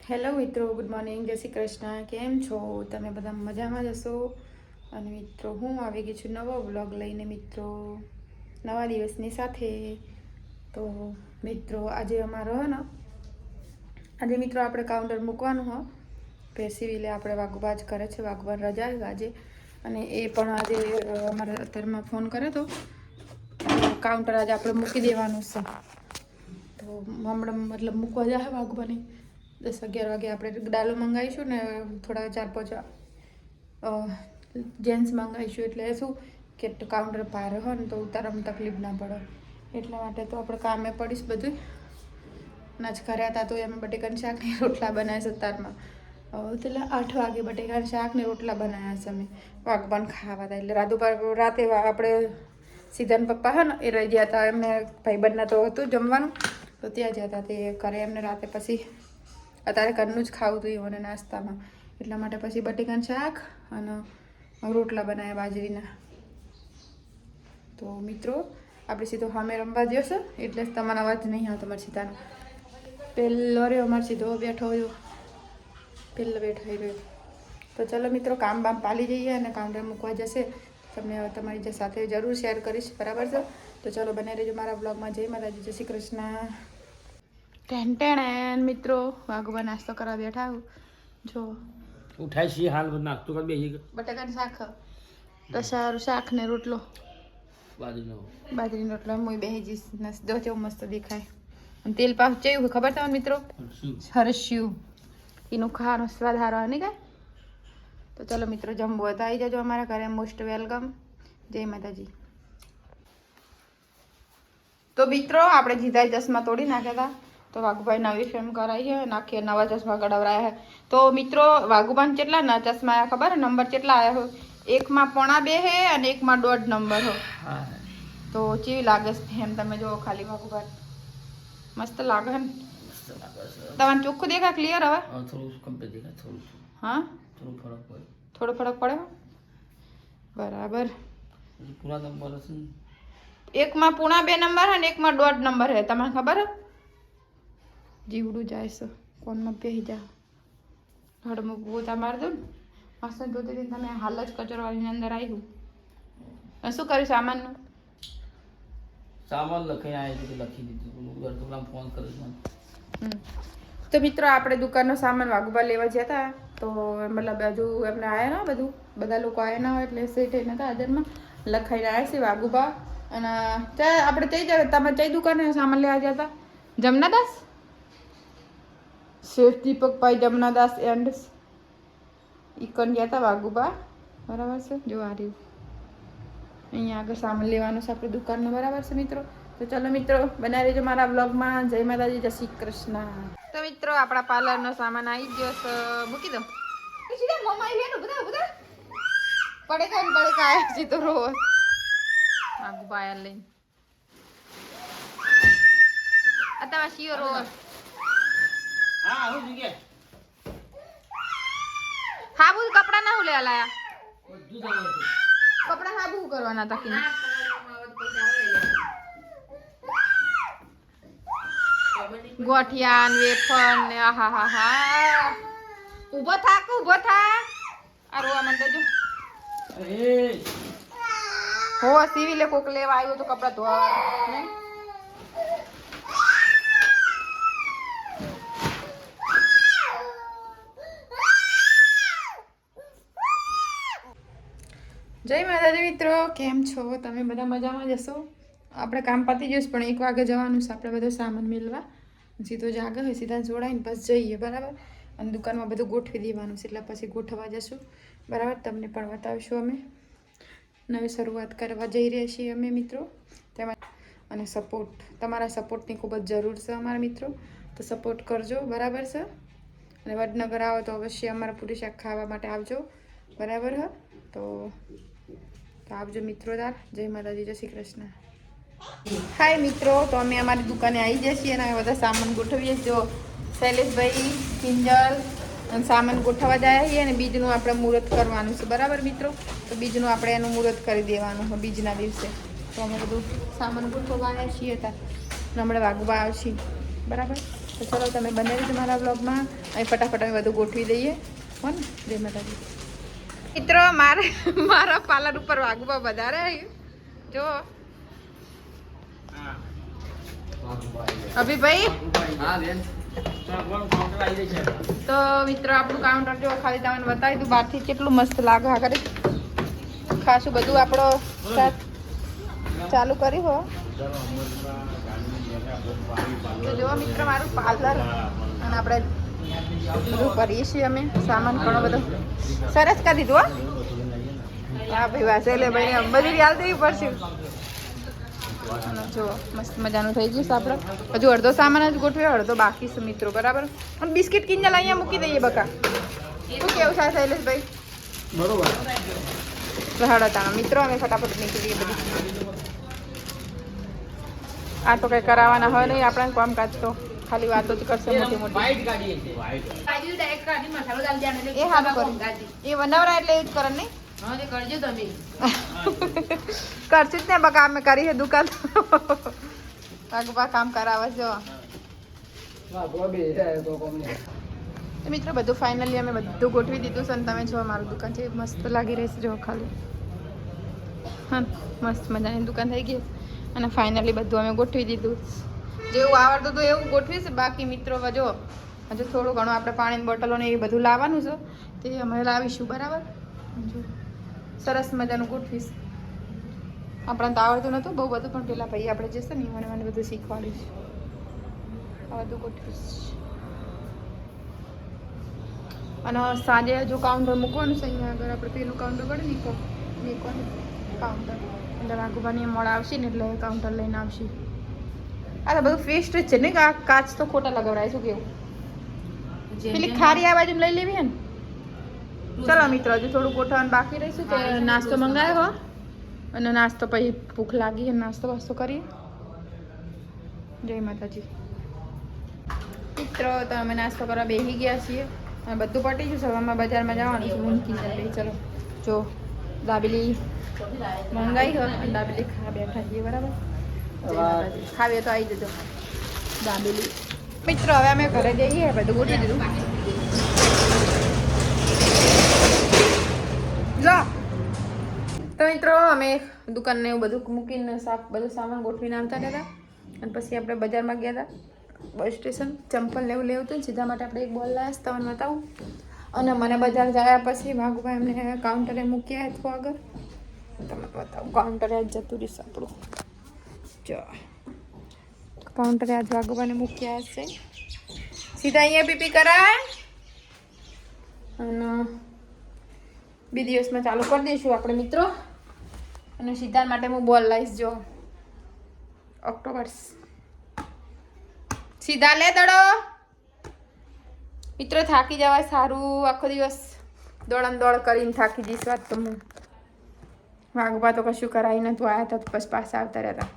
Hello મિત્રો, good morning, જય શ્રી કૃષ્ણ. કેમ છો તમે? બધા મજામાં જ હશો. અને મિત્રો હું આવી ગઈ છું નવો વ્લોગ લઈને મિત્રો, નવા દિવસની સાથે. તો મિત્રો આજે અમારો હે ને આજે મિત્રો આપણે કાઉન્ટર મૂકવાનું હો પેસીવીલે આપણે વાઘુબા જ કરે છે. વાઘુબા રજા આવ્યું આજે, અને એ પણ આજે અમારા અત્યારમાં ફોન કર્યો તો કાઉન્ટર આજે આપણે મૂકી દેવાનું છે. તો હમણાં મતલબ મૂકવા જાય વાઘુબાને 10-11 વાગે આપણે ડાલો મંગાવીશું ને થોડા 4-5 જેન્ટ્સ મંગાવીશું, એટલે શું કે કાઉન્ટર પાર હોય ને તો ઉતારવામાં તકલીફ ના પડે. એટલા માટે તો આપણે કામે પડીશ બધું. નાચ કર્યા હતા તો એમ બટેકાનું શાક ને રોટલા બનાવ્યા છે તારમાં. એટલે 8 વાગે બટેકાનું શાક ને રોટલા બનાવ્યા છે અમે વાઘબાન ખાવા હતા. એટલે રાતે આપણે સીધાન પપ્પા હે ને એ રહી ગયા હતા, એમને ભાઈબંધના તો હતું જમવાનું, તો ત્યાં જતા તે કરે એમને રાતે. પછી અત્યારે ઘરનું જ ખાવું હતું અને નાસ્તામાં, એટલા માટે પછી બટેકાનું શાક અને રોટલા બનાવ્યા બાજરીના. તો મિત્રો આપણે સીધો સામે રમવા જશે, એટલે તમારો અવાજ નહીં આવતો તમારે સીધાનો. પહેલો રહ્યો અમારે સીધો બેઠો રહ્યો, પહેલો બેઠો રહ્યો. તો ચલો મિત્રો, કામ બામ પાલી જઈએ અને કાઉન્ટર મૂકવા જશે. તમને તમારી સાથે જરૂર શેર કરીશ, બરાબર છે? તો ચલો બને રહેજો મારા બ્લોગમાં. જય માતાજી, જય શ્રી કૃષ્ણ. ટેન મિત્રો વાઘુબા નાસ્તો કરવા બેઠા હું જો ઉઠાય છે હાલ નાસ્તો કરી બેસી બટાકાનું શાક રસારું શાક ને રોટલો બાજરીનો રોટલો હું બેસી જઈશ. જો કેવું મસ્ત દેખાય. અને તેલ પાસ ચેવું ખબર તમને મિત્રો? હરસ્યું એનું ખાવાનો સ્વાદ સારો આવે નહીં કાંઈ. તો ચલો મિત્રો, જમવું હોય તો આવી જજો અમારા ઘરે, મોસ્ટ વેલકમ. જય માતાજી. તો મિત્રો આપણે જીધા ચશ્મા તોડી નાખ્યા હતા, તો વાઘુભાઈ નવી ફેમ કરાવી છે, નાખીએ નવા ચશ્મા કઢાવરાયા છે. તો મિત્રો વાઘુભાઈ કેટલા ના ચશ્મા આવ્યા ખબર? નંબર કેટલા આવ્યા હોય? એકમાં 2.5 છે અને એકમાં 1.5 નંબર હો. તો કેવી લાગે છે ફેમ? તમે જો ખાલી વાઘુભાઈ મસ્ત લાગે ને? તમને ચોખ્ખું દેખાય? ક્લિયર હવે? હા, થોડો ફરક પડે બરાબર. એકમાં 2.5 નંબર છે ને એકમાં 1.5 નંબર છે. તમને ખબર હે? જીવડું જાય છે કોનમાં પહેરી જા હડમાં પોતા મારી દઉં ને મસ્ત જોતી હતી તમે. હાલ જ કચરો વાળીની અંદર આવ્યું. શું કર્યું સામાનનું? સામાન લખી દીધું, ફોન કર્યો. તો મિત્રો આપણે દુકાનનો સામાન વાઘુબા લેવા ગયા હતા, તો મતલબ હજુ એમને આવ્યા ના બધા લોકો આવ્યા ના હોય, એટલે સેટ નતા હાજરમાં લખાઈને આવ્યા છે વાઘુબા. અને આપણે તમે કઈ દુકાને સામાન લેવા ગયા હતા? જમનાદાસ શેઠ દીપકભાઈ જમનાદાસ એન્ડ ઈકન ગયા હતા વાઘુબા, બરાબર છે? જો આ રહ્યું અહીંયા આગળ સામાન લેવાનું છે આપણે દુકાનનો, બરાબર છે મિત્રો? તો ચલો મિત્રો બનાવી રહેજો મારા બ્લોગમાં. જય માતાજી, જય શ્રી કૃષ્ણ. તો મિત્રો આપણા પાર્લરનો સામાન આવી ગયો છે, મૂકી દો. પડે ખાય સીધો રોજ વાઘુબા લઈને અત્યારે શિયો રોજ. હાબુ કપડા ના હું લેવા લાયા? કપડા હાબુ કરવાના હતા કે ગોઠિયા ને વેફર ને આહા હા હા. ઊભો થા આ રોવા માંડે જો. હો સિવિલે કોક લેવા આવ્યો તો કપડા ધોવા નહીં. જય માતાજી મિત્રો, કેમ છો તમે? બધા મજામાં જશો? આપણે કામ પતી જઈશ પણ 1 વાગે જવાનું છે આપણે બધો સામાન મેળવા. સીધો જાગે હોય સીધા જોડાઈને બસ જઈએ, બરાબર? અને દુકાનમાં બધું ગોઠવી દેવાનું છે, એટલે પછી ગોઠવવા જશું, બરાબર? તમને પણ બતાવીશું. અમે નવી શરૂઆત કરવા જઈ રહ્યા છીએ અમે મિત્રો, તેમાં અને સપોર્ટ, તમારા સપોર્ટની ખૂબ જ જરૂર છે અમારા મિત્રો, તો સપોર્ટ કરજો, બરાબર છે? અને વડનગર આવો તો અવશ્ય અમારા પૂરી શાક ખાવા માટે આવજો, બરાબર? હા, તો આવજો મિત્રો તાર. જય માતાજી, જય શ્રી કૃષ્ણ. હાય મિત્રો, તો અમે અમારી દુકાને આવી જઈએ છીએ અને બધા સામાન ગોઠવીએ. જો શૈલેષભાઈ કિંજલ અને સામાન ગોઠવવા જાય છીએ, અને બીજનું આપણે મુહૂર્ત કરવાનું છે, બરાબર મિત્રો? તો બીજનું આપણે એનું મુહૂર્ત કરી દેવાનું હોય બીજના દિવસે. તો અમે બધું સામાન ગોઠવવા આવ્યા છીએ તાર હમણાં વાઘુબા આવશે, બરાબર? તો ચલો તમે બને રહેજો મારા બ્લોગમાં. અહીં ફટાફટ અમે બધું ગોઠવી દઈએ. હો ને? જય માતાજી. મિત્રો મારા પાર્લર ઉપર વાગવા વધારે આવ્યું જો અભિભાઈ. તો મિત્રો આપણું કાઉન્ટર જો ખાલી તમને બતાવી દઉં બહારથી કેટલું મસ્ત લાગે. આગળ ખાસું બધું આપણો ચાલુ કર્યું હો. તો જો મિત્રો મારું પાર્લર અને આપણે બધું કરીએ છીએ અમે. સામાન ઘણો બધો સરસ કરી દીધું. હા ભાઈ વાસેલે ભાઈ બધી યાદ દેવી પડશે. જો મસ્ત મજાનું થઈ ગયું છે આપણે. હજુ અડધો સામાન જ ગોઠવ્યો, અડધો બાકી છે મિત્રો. બરાબર. અને બિસ્કિટ કિંજલ અહીંયા મૂકી દઈએ બકા. શું કેવું છે શૈલેષભાઈ? બરોબર. હળતાણા મિત્રો અમે ફટાફટ નીકળીએ બધી. આ તો કઈ કરાવવાના હોય નહીં આપણે કામકાજ, તો ખાલી વાતો જ કરશે મોટી મોટી. એ સારું કર્યું. એ બનાવરા એટલે એવું જ કરે નહીં. કરજો તમે. કરશું જ ને બકા. અમે કરી છે દુકાન. કામ કરાવે જો. તો મિત્રો બધું ફાઇનલી અમે બધું ગોઠવી દીધું છે. અને તમે જો અમારું દુકાન છે મસ્ત લાગી રહેશે જો ખાલી. હા મસ્ત મજાની દુકાન થઈ ગઈ. અને ફાઇનલી બધું અમે ગોઠવી દીધું. જેવું આવડતું હતું એવું ગોઠવીશ. બાકી મિત્રો જો હજુ થોડું ઘણું આપણે પાણીની બોટલો ને એ બધું લાવવાનું છે, તે અમે લાવીશું. બરાબર. જો સરસ મજાનું ગોઠવીશ. આપણને તો આવડતું નહોતું બહુ બધું, પણ પેલા ભાઈ આપણે જશે ને મને બધું શીખવાડીશ. આ બધું ગોઠવીશ. અને સાંજે જો કાઉન્ટર મૂકવાનું છે અહીંયા આગળ આપણે પેલું કાઉન્ટર પડે ને મૂકવાનું કાઉન્ટર એટલે વાઘુબાની મોડ આવશે ને એટલે કાઉન્ટર લઈને આવશે. આ તો બધું ફેસ્ટ જ છે ને. કાચ તો ખોટા લગાવડાય. શું કેવું? પેલી ખારી આ બાજુ લઈ લેવી હે ને. ચલો મિત્રો હજુ થોડું ગોઠવવાનું બાકી રહીશું. તો નાસ્તો મંગાવ્યો હો. અને નાસ્તો પછી ભૂખ લાગી છે, નાસ્તો વાસ્તો કરીએ. જય માતાજી. મિત્રો તો અમે નાસ્તો કરવા બેસી ગયા છીએ. અને બધું પટી ગયું. સવારમાં બજારમાં જવાનું છે. મૂકી જાય. ચલો જો દાબેલી મંગાવી હોય અને દાબેલી ખાવા બેઠા છીએ. બરાબર. ખાવીએ તો આવી જજો દાબેલી. મિત્રો હવે અમે ઘરે જઈએ. બધું ગોઠવી દીધું. લો તો મિત્રો અમે દુકાનને એવું બધું મૂકીને બધું સામાન ગોઠવીને આવતા હતા. અને પછી આપણે બજારમાં ગયા હતા બસ સ્ટેશન. ચંપલ લેવું હતું ને સીધા માટે આપણે એક બોલ લાવ્યા તમને બતાવું. અને મને બજાર ગયા પછી ભાગુભાઈ એમને કાઉન્ટરે મૂક્યા હતું આગળ. તમને બતાવું. કાઉન્ટરે આજ જતું રહીશ આપણું. જો કાઉન્ટરે આજ ભાગુભાઈને મૂક્યા હશે. સીધા અહીંયા પીપી કરાય અને 2 દિવસમાં ચાલુ કરી દઈશું આપણે મિત્રો. અને સિદ્ધાંત માટે હું બોલ લાવીશ. જો ઓક્ટોબર્સ સીધા લે દડો. મિત્રો થાકી જવાય સારું. આખો દિવસ દોડમ દોડ કરીને થાકી જઈશ. વાત તો હું વાઘબા તો કશું કરાવી નતું. આવ્યા હતા બસ પાછા આવતા રહેતા.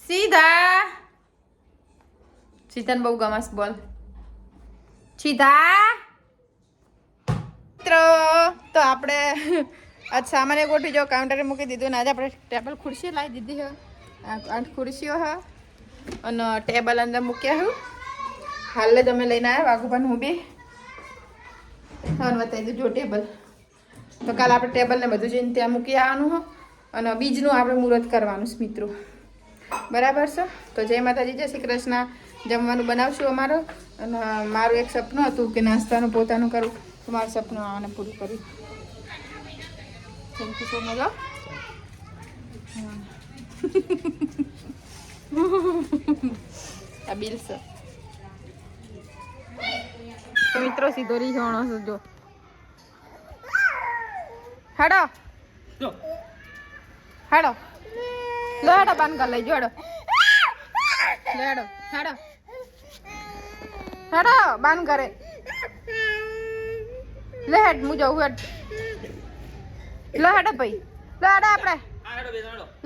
સીધા સીધાને બહુ ગમસ બોલ. સીધા મિત્રો તો આપણે આજ સામાન્ય ગોઠવી જો કાઉન્ટરે મૂકી દીધું. ને આજે આપણે ટેબલ ખુરશી લાવી દીધી છે. 8 ખુરશીઓ છે અને ટેબલ અંદર મૂક્યા હું હાલ જ અમે લઈને આવ્યા. વાઘુભાઈ હું બી હા બતાવી દઉં. જો ટેબલ તો કાલે આપણે ટેબલ ને બધું જઈને ત્યાં મૂકી આવવાનું હો. અને બીજનું આપણે મુહૂર્ત કરવાનું છે મિત્રો. બરાબર છે. તો જય માતાજી. જય શ્રી કૃષ્ણ. જમવાનું બનાવશું અમારું. અને મારું એક સપનું હતું કે નાસ્તાનું પોતાનું કરું. તો મારું સપનું આને પૂરું કર્યું. Thank you so much. આ બિલ છે. તો મિત્રો સીધો રીઝોણો છે જો. હેડો હેડો લો હેડો બાન કર લઈ જો. હેડો હેડો હેડો હેડો બાન કરે લે. હેડ હું જાઉં. હેડ લો હેડો ભાઈ. લો હેડો આપણે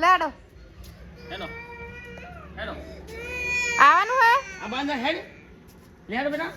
લે હેડો. આવવાનું હે. આ બાંધા હેડ લે હેડ બેટા.